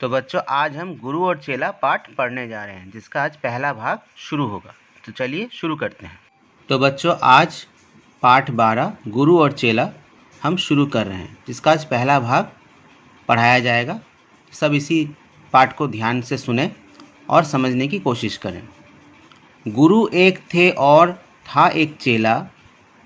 तो बच्चों आज हम गुरु और चेला पाठ पढ़ने जा रहे हैं, जिसका आज पहला भाग शुरू होगा। तो चलिए शुरू करते हैं। तो बच्चों आज पाठ 12 गुरु और चेला हम शुरू कर रहे हैं, जिसका आज पहला भाग पढ़ाया जाएगा। सब इसी पाठ को ध्यान से सुने और समझने की कोशिश करें। गुरु एक थे और था एक चेला,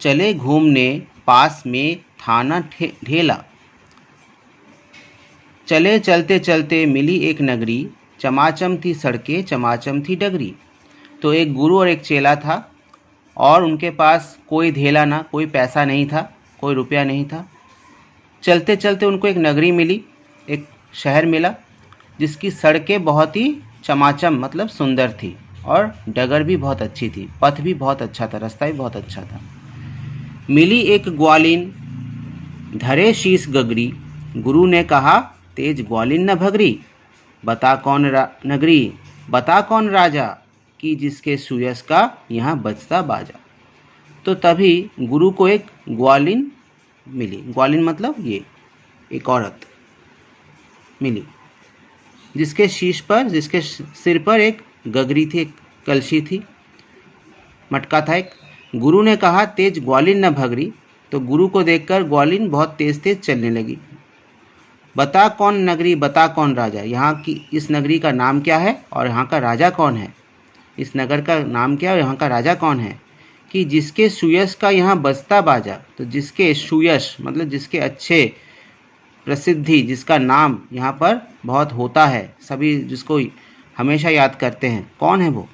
चले घूमने पास में था न ढेला। चले चलते चलते मिली एक नगरी, चमाचम थी सड़कें चमाचम थी डगरी। तो एक गुरु और एक चेला था और उनके पास कोई धेला ना, कोई पैसा नहीं था, कोई रुपया नहीं था। चलते चलते उनको एक नगरी मिली, एक शहर मिला, जिसकी सड़कें बहुत ही चमाचम मतलब सुंदर थी और डगर भी बहुत अच्छी थी, पथ भी बहुत अच्छा था, रास्ता भी बहुत अच्छा था। मिली एक ग्वालिन धरे शीश गगरी, गुरु ने कहा तेज ग्वालिन न भगरी। बता कौन नगरी, बता कौन राजा, कि जिसके सुयस का यहाँ बजता बाजा। तो तभी गुरु को एक ग्वालिन मिली। ग्वालिन मतलब ये एक औरत मिली, जिसके शीश पर, जिसके सिर पर एक गगरी थी, एक कलशी थी, मटका था एक। गुरु ने कहा तेज ग्वालिन न भगरी। तो गुरु को देखकर ग्वालिन बहुत तेज तेज चलने लगी। बता कौन नगरी, बता कौन राजा, यहाँ की इस नगरी का नाम क्या है और यहाँ का राजा कौन है। इस नगर का नाम क्या है और यहाँ का राजा कौन है। कि जिसके सुयश का यहाँ बजता बाजा। तो जिसके सुयश मतलब जिसके अच्छे प्रसिद्धि, जिसका नाम यहाँ पर बहुत होता है, सभी जिसको हमेशा याद करते हैं, कौन है वो।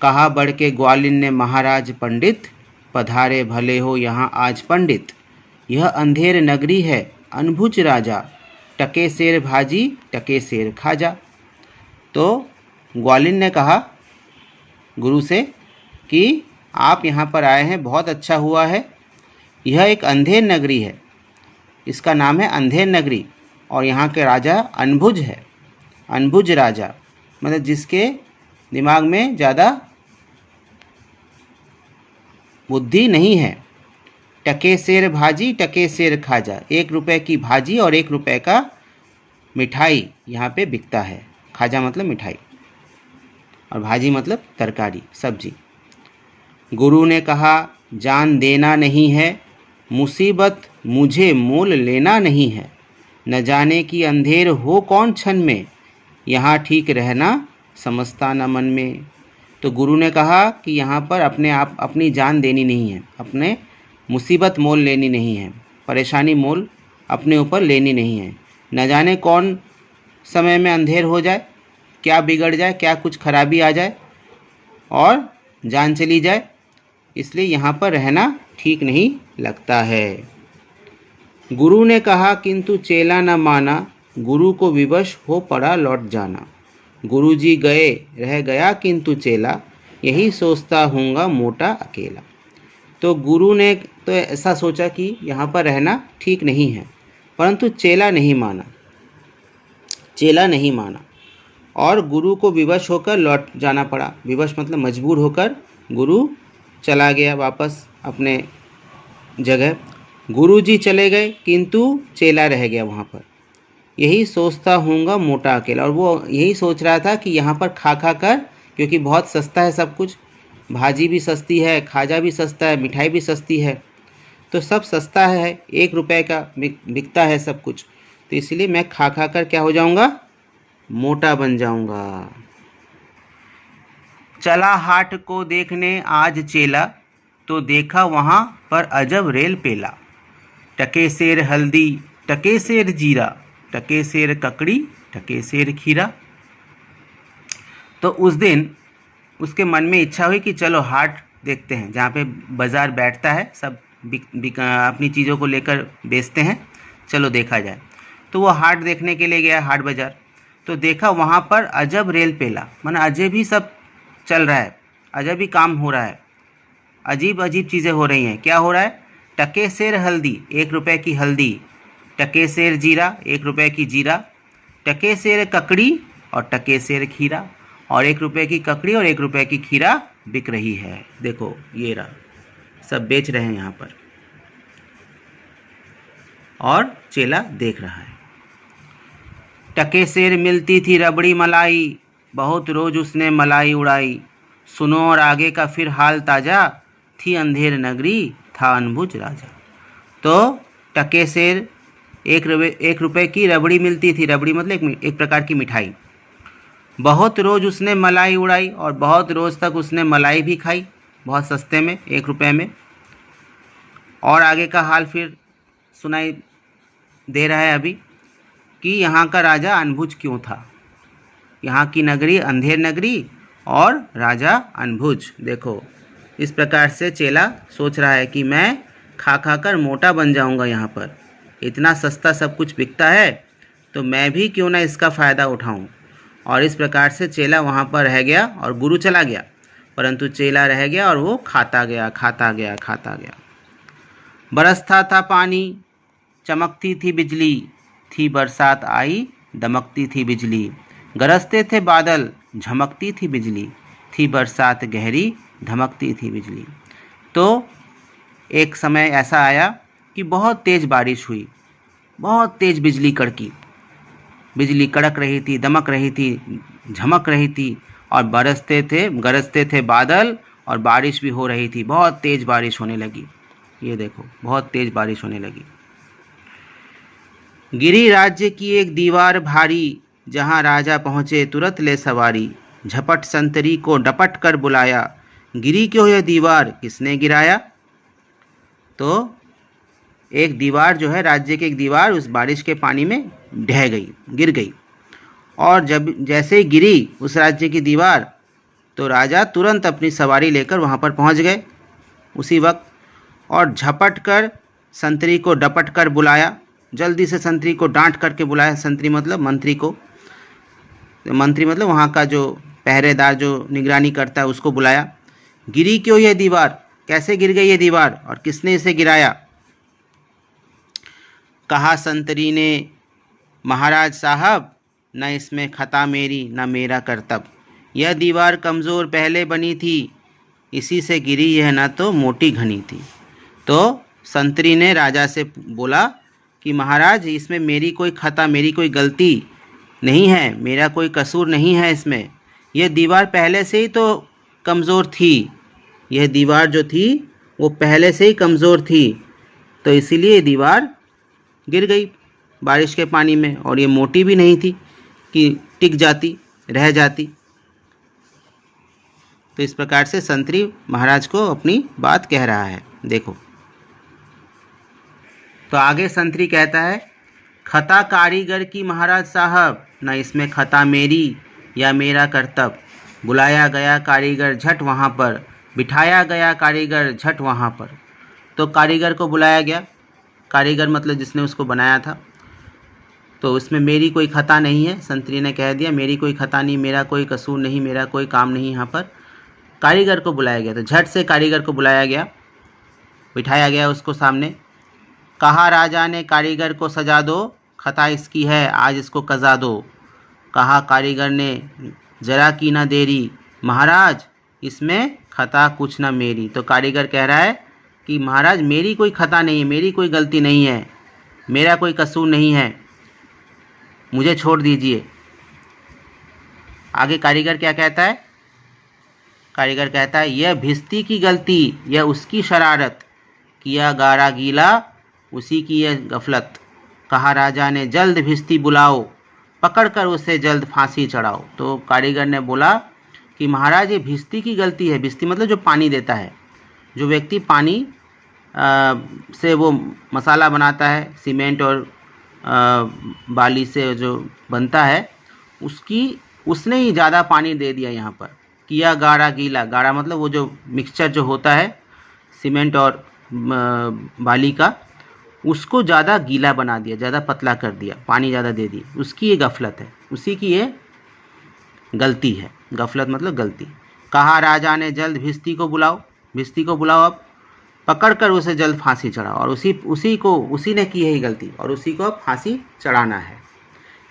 कहा बढ़ के ग्वालिन ने महाराज पंडित, पधारे भले हो यहाँ आज पंडित। यह अंधेर नगरी है अनभुज राजा, टके शेर भाजी टके शेर खाजा। तो ग्वालिन ने कहा गुरु से कि आप यहाँ पर आए हैं, बहुत अच्छा हुआ है। यह एक अंधेर नगरी है, इसका नाम है अंधेर नगरी, और यहाँ के राजा अनभुज है। अनभुज राजा मतलब जिसके दिमाग में ज़्यादा बुद्धि नहीं है। टके शेर भाजी टके शेर खाजा, 1 रुपए की भाजी और 1 रुपए का मिठाई यहाँ पे बिकता है। खाजा मतलब मिठाई और भाजी मतलब तरकारी, सब्जी। गुरु ने कहा जान देना नहीं है, मुसीबत मुझे मोल लेना नहीं है। न जाने की अंधेर हो कौन क्षण में, यहाँ ठीक रहना समझता न मन में। तो गुरु ने कहा कि यहाँ पर अपने आप अपनी जान देनी नहीं है, अपने मुसीबत मोल लेनी नहीं है, परेशानी मोल अपने ऊपर लेनी नहीं है। न जाने कौन समय में अंधेर हो जाए, क्या बिगड़ जाए, क्या कुछ खराबी आ जाए और जान चली जाए, इसलिए यहाँ पर रहना ठीक नहीं लगता है। गुरु ने कहा किंतु चेला न माना, गुरु को विवश हो पड़ा लौट जाना। गुरु जी गए रह गया किंतु चेला, यही सोचता हूँगा मोटा अकेला। तो गुरु ने तो ऐसा सोचा कि यहाँ पर रहना ठीक नहीं है, परंतु चेला नहीं माना। चेला नहीं माना और गुरु को विवश होकर लौट जाना पड़ा। विवश मतलब मजबूर होकर गुरु चला गया वापस अपने जगह। गुरु जी चले गए किंतु चेला रह गया वहाँ पर। यही सोचता हूँगा मोटा अकेला, और वो यही सोच रहा था कि यहाँ पर खा खा कर, क्योंकि बहुत सस्ता है सब कुछ, भाजी भी सस्ती है, खाजा भी सस्ता है, मिठाई भी सस्ती है, तो सब सस्ता है, 1 रुपए का बिकता है सब कुछ। तो इसलिए मैं खा खा कर क्या हो जाऊंगा, मोटा बन जाऊंगा। चला हाट को देखने आज चेला, तो देखा वहाँ पर अजब रेल पेला। टके शेर हल्दी टके शेर जीरा, टके शेर ककड़ी टके शेर खीरा। तो उस दिन उसके मन में इच्छा हुई कि चलो हाट देखते हैं, जहाँ पे बाज़ार बैठता है, सब अपनी चीज़ों को लेकर बेचते हैं, चलो देखा जाए। तो वो हाट देखने के लिए गया, हाट बाज़ार। तो देखा वहाँ पर अजब रेल पेला, माने अजब ही सब चल रहा है, अजब ही काम हो रहा है, अजीब अजीब चीज़ें हो रही हैं। क्या हो रहा है, टके शेर हल्दी 1 रुपए की हल्दी, टके शेर जीरा 1 रुपए की जीरा, टके शेर ककड़ी और टके शेर खीरा, और 1 रुपए की ककड़ी और 1 रुपए की खीरा बिक रही है। देखो ये रहा, सब बेच रहे हैं यहाँ पर और चेला देख रहा है। टके सेर मिलती थी रबड़ी मलाई, बहुत रोज उसने मलाई उड़ाई। सुनो और आगे का फिर हाल ताजा, थी अंधेर नगरी, था अनबुझ राजा। तो टके सेर 1 रुपए की रबड़ी मिलती थी। रबड़ी मतलब एक प्रकार की मिठाई। बहुत रोज उसने मलाई उड़ाई, और बहुत रोज तक उसने मलाई भी खाई, बहुत सस्ते में, 1 रुपए में। और आगे का हाल फिर सुनाई दे रहा है अभी कि यहाँ का राजा अनबुझ क्यों था। यहाँ की नगरी अंधेर नगरी और राजा अनबुझ। देखो इस प्रकार से चेला सोच रहा है कि मैं खा खा कर मोटा बन जाऊँगा। यहाँ पर इतना सस्ता सब कुछ बिकता है, तो मैं भी क्यों ना इसका फ़ायदा उठाऊँ। और इस प्रकार से चेला वहाँ पर रह गया और गुरु चला गया, परंतु चेला रह गया और वो खाता गया, खाता गया, खाता गया। बरसता था पानी, चमकती थी बिजली, थी बरसात आई, दमकती थी बिजली। गरजते थे बादल, झमकती थी बिजली, थी बरसात गहरी, धमकती थी बिजली। तो एक समय ऐसा आया कि बहुत तेज़ बारिश हुई, बहुत तेज़ बिजली कड़की। बिजली कड़क रही थी, दमक रही थी, झमक रही थी, और गरजते थे बादल, और बारिश भी हो रही थी। बहुत तेज़ बारिश होने लगी। ये देखो बहुत तेज़ बारिश होने लगी। गिरी राज्य की एक दीवार भारी, जहाँ राजा पहुँचे तुरंत ले सवारी। झपट संतरी को डपट कर बुलाया, गिरी क्यों यह दीवार, किसने गिराया। तो एक दीवार जो है, राज्य की एक दीवार उस बारिश के पानी में ढह गई, गिर गई। और जब जैसे ही गिरी उस राज्य की दीवार, तो राजा तुरंत अपनी सवारी लेकर वहाँ पर पहुँच गए उसी वक्त। और झपट कर संतरी को डपट कर बुलाया, जल्दी से संतरी को डांट करके बुलाया। संतरी मतलब मंत्री को, मंत्री मतलब वहाँ का जो पहरेदार जो निगरानी करता है उसको बुलाया। गिरी क्यों यह दीवार, कैसे गिर गई ये दीवार और किसने इसे गिराया। कहा संतरी ने, महाराज साहब न इसमें खता मेरी न मेरा करतब। यह दीवार कमज़ोर पहले बनी थी, इसी से गिरी, यह न तो मोटी घनी थी। तो संतरी ने राजा से बोला कि महाराज इसमें मेरी कोई खता, मेरी कोई गलती नहीं है, मेरा कोई कसूर नहीं है इसमें। यह दीवार पहले से ही तो कमज़ोर थी, यह दीवार जो थी वो पहले से ही कमज़ोर थी, तो इसीलिए दीवार गिर गई बारिश के पानी में। और ये मोटी भी नहीं थी कि टिक जाती, रह जाती। तो इस प्रकार से संतरी महाराज को अपनी बात कह रहा है। देखो तो आगे संतरी कहता है, खता कारीगर की महाराज साहब, न इसमें खता मेरी या मेरा करतब। बुलाया गया कारीगर झट वहाँ पर, बिठाया गया कारीगर झट वहाँ पर। तो कारीगर को बुलाया गया, कारीगर मतलब जिसने उसको बनाया था। तो उसमें मेरी कोई खता नहीं है, संतरी ने कह दिया मेरी कोई खता नहीं, मेरा कोई कसूर नहीं, मेरा कोई काम नहीं। यहाँ पर कारीगर को बुलाया गया, तो झट से कारीगर को बुलाया गया, बिठाया गया उसको सामने। कहा राजा ने कारीगर को सजा दो, खता इसकी है आज इसको कज़ा दो। कहा कारीगर ने, जरा की ना देरी, महाराज इसमें खता कुछ ना मेरी। तो कारीगर कह रहा है कि महाराज मेरी कोई खता नहीं है, मेरी कोई गलती नहीं है, मेरा कोई कसूर नहीं है, मुझे छोड़ दीजिए। आगे कारीगर क्या कहता है, कारीगर कहता है, यह भिस्ती की गलती, यह उसकी शरारत, किया गारा गीला उसी की यह गफलत। कहा राजा ने, जल्द भिस्ती बुलाओ, पकड़कर उसे जल्द फांसी चढ़ाओ। तो कारीगर ने बोला कि महाराज ये भिस्ती की गलती है। भिस्ती मतलब जो पानी देता है, जो व्यक्ति पानी से वो मसाला बनाता है, सीमेंट और बाली से जो बनता है, उसने ही ज़्यादा पानी दे दिया यहाँ पर। किया गाढ़ा गीला, गाढ़ा मतलब वो जो मिक्सचर जो होता है सीमेंट और बाली का, उसको ज़्यादा गीला बना दिया, ज़्यादा पतला कर दिया, पानी ज़्यादा दे दी, उसकी ये गफलत है, उसी की ये गलती है। गफलत मतलब गलती। कहा राजा ने, जल्द भिस्ती को बुलाओ, भिस्ती को बुलाओ, अब पकड़ कर उसे जल्द फांसी चढ़ाओ। और उसी ने की है ये गलती, और उसी को अब फांसी चढ़ाना है।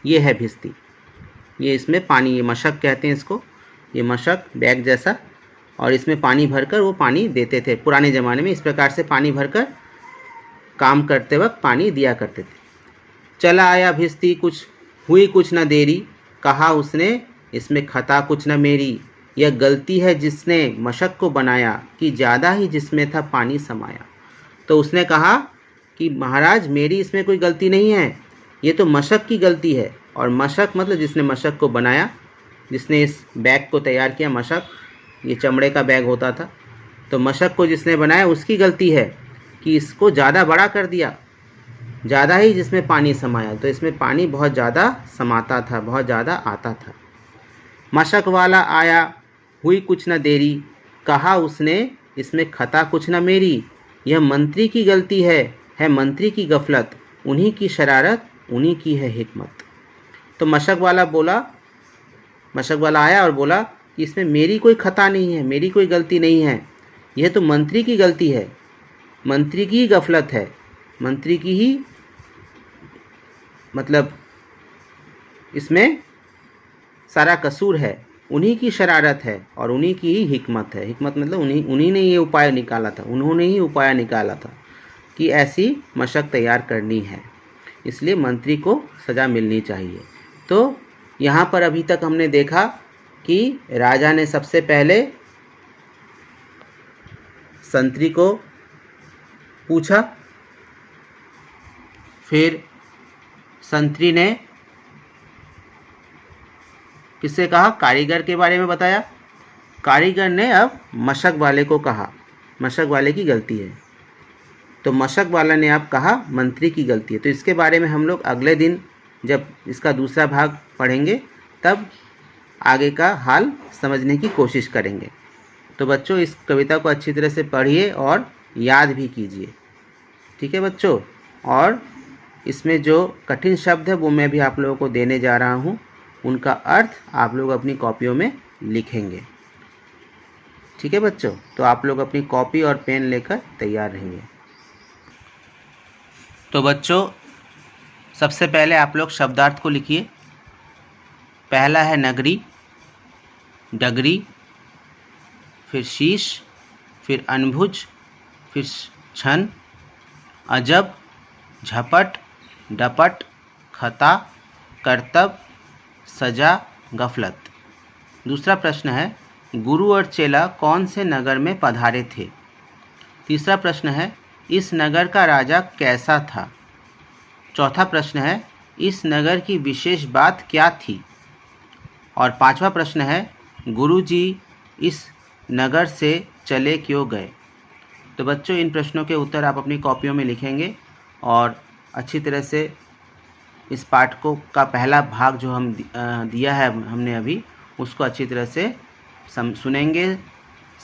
ये है भिस्ती, ये इसमें पानी, ये मशक कहते हैं इसको, ये मशक बैग जैसा, और इसमें पानी भरकर वो पानी देते थे पुराने ज़माने में। इस प्रकार से पानी भरकर काम करते वक्त पानी दिया करते थे। चला आया भिस्ती कुछ हुई कुछ न देरी, कहा उसने इसमें खता कुछ न मेरी। यह गलती है जिसने मशक को बनाया, कि ज़्यादा ही जिसमें था पानी समाया। तो उसने कहा कि महाराज मेरी इसमें कोई गलती नहीं है, ये तो मशक की गलती है। और मशक मतलब जिसने मशक को बनाया, जिसने इस बैग को तैयार किया। मशक ये चमड़े का बैग होता था, तो मशक को जिसने बनाया उसकी गलती है कि इसको ज़्यादा बड़ा कर दिया, ज़्यादा ही जिसमें पानी समाया। तो इसमें पानी बहुत ज़्यादा समाता था, बहुत ज़्यादा आता था। मशक वाला आया, हुई कुछ न देरी, कहा उसने इसमें खता कुछ न मेरी। यह मंत्री की गलती है मंत्री की गफलत, उन्हीं की शरारत उन्हीं की है हिकमत। तो मशक वाला आया और बोला कि इसमें मेरी कोई खता नहीं है, मेरी कोई गलती नहीं है, यह तो मंत्री की गलती है, मंत्री की ही गफलत है, मंत्री की ही मतलब इसमें सारा कसूर है, उन्हीं की शरारत है और उन्हीं की ही हिकमत है। हिकमत मतलब उन्हीं ने ये उपाय निकाला था, उन्होंने ही उपाय निकाला था कि ऐसी मशक तैयार करनी है, इसलिए मंत्री को सज़ा मिलनी चाहिए। तो यहाँ पर अभी तक हमने देखा कि राजा ने सबसे पहले संतरी को पूछा, फिर संतरी ने किससे कहा, कारीगर के बारे में बताया। कारीगर ने अब मशक वाले को कहा मशक वाले की गलती है, तो मशक वाला ने अब कहा मंत्री की गलती है। तो इसके बारे में हम लोग अगले दिन जब इसका दूसरा भाग पढ़ेंगे तब आगे का हाल समझने की कोशिश करेंगे। तो बच्चों इस कविता को अच्छी तरह से पढ़िए और याद भी कीजिए, ठीक है बच्चों। और इसमें जो कठिन शब्द है वो मैं भी आप लोगों को देने जा रहा हूँ, उनका अर्थ आप लोग अपनी कॉपियों में लिखेंगे, ठीक है बच्चों। तो आप लोग अपनी कॉपी और पेन लेकर तैयार रहिए। तो बच्चों सबसे पहले आप लोग शब्दार्थ को लिखिए। पहला है नगरी, डगरी, फिर शीश, फिर अनभुज, फिर छन, अजब, झपट, डपट, खता, करतब, सजा, गफलत। दूसरा प्रश्न है गुरु और चेला कौन से नगर में पधारे थे। तीसरा प्रश्न है इस नगर का राजा कैसा था। चौथा प्रश्न है इस नगर की विशेष बात क्या थी। और पांचवा प्रश्न है गुरुजी इस नगर से चले क्यों गए। तो बच्चों इन प्रश्नों के उत्तर आप अपनी कॉपियों में लिखेंगे और अच्छी तरह से इस पाठ को का पहला भाग जो हम दिया है हमने अभी, उसको अच्छी तरह से सुनेंगे,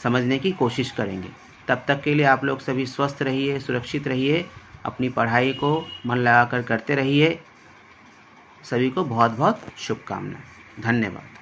समझने की कोशिश करेंगे। तब तक के लिए आप लोग सभी स्वस्थ रहिए, सुरक्षित रहिए, अपनी पढ़ाई को मन लगाकर करते रहिए। सभी को बहुत बहुत शुभकामनाएं। धन्यवाद।